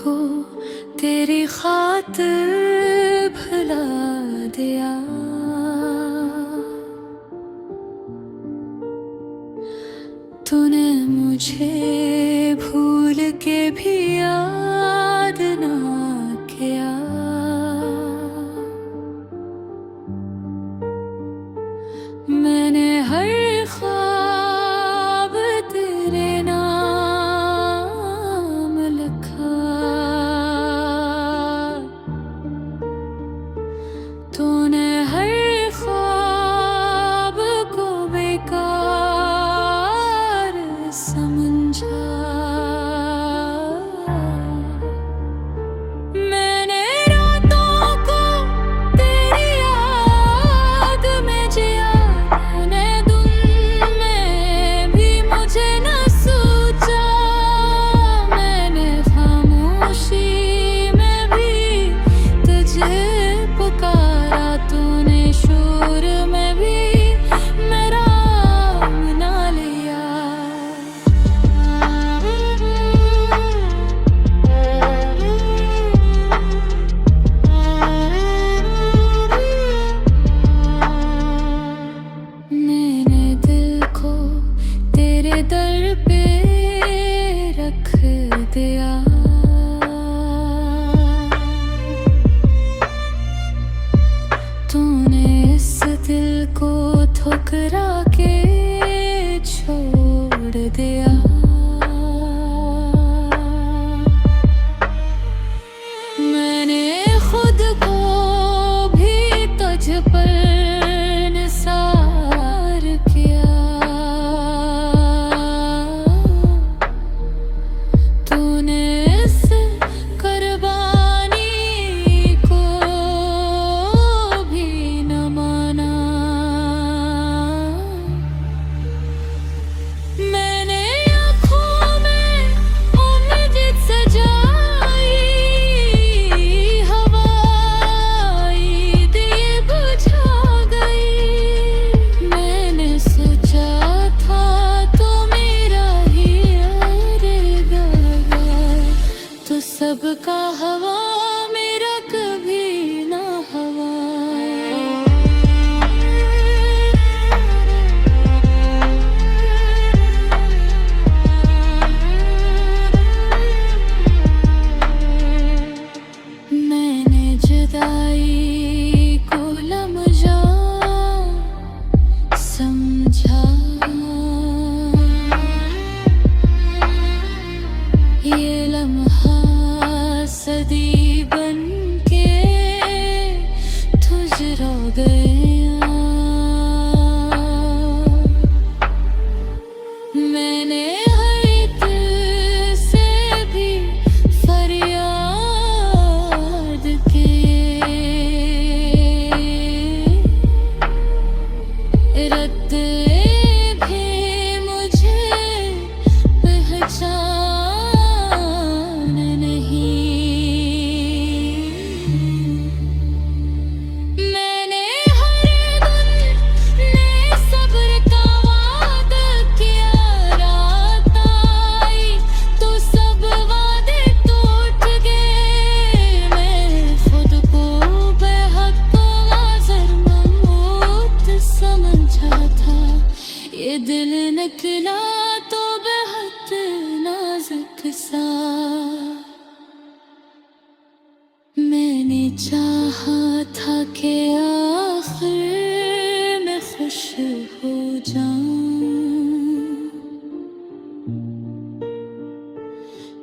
को तेरी खातिर भुला दिया। तूने मुझे भूल के भी याद ना किया। मैंने हर ख्वाब तेरे नाम लिखा। तूने हर ख्वाब को बेकार समझा। मैंने रातों को तेरी याद में जिया। तूने धुन में भी मुझे न सोचा। मैंने खामोशी में भी तुझे पुकारा। तूने शोर में भी मेरा मना लिया। मैंने दिल को तेरे दर पे रख दिया। तूने इस दिल को ठुकरा के छोड़ दिया। मैंने खुद को भी तुझ पर निसार किया। तूने इस कुर्बानी को भी न माना। मैंने आँखों में उम्मीद सजाई। हवाई दिए बुझा गई। मैंने सोचा था तो मेरा ही रहेगा। तो सबका हवा मेरा कभी ना हवा। मैंने जुदाई को लम्हा समझा। ये लम्हा सदी बन के गुजरा गया। मैंने हर दिल से भी फरियाद की। रद्द भी मुझे पहचान नहीं। मैंने हर दिन नए सब्र का वादा किया। रात आई तो सब वादे टूट गए। मैं खुद को बेहद आज़र मौत समझा था। ये दिल निकला तो बेहद नाजुक सा। मैंने चाहा था कि आखिर में खुश हो जाऊं,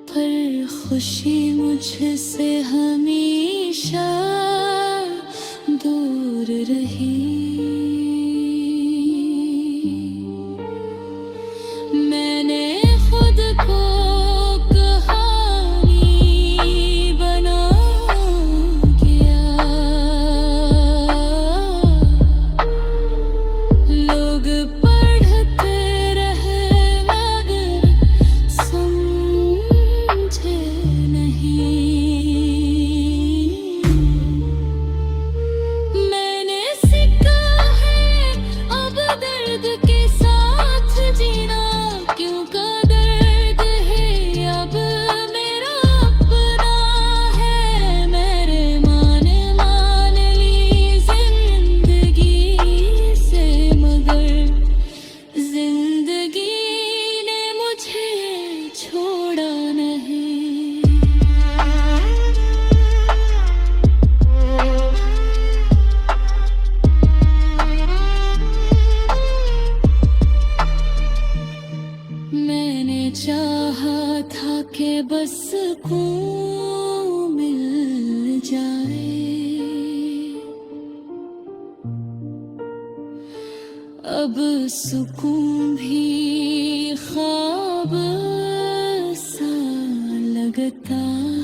पर खुशी मुझसे हमेशा दूर रही। मैंने खुद को कहानी बना दिया। लोग पढ़ते रहे मगर समझे नहीं। मैंने सिक्का सुकून मिल जाए। अब सुकून भी ख्वाब सा लगता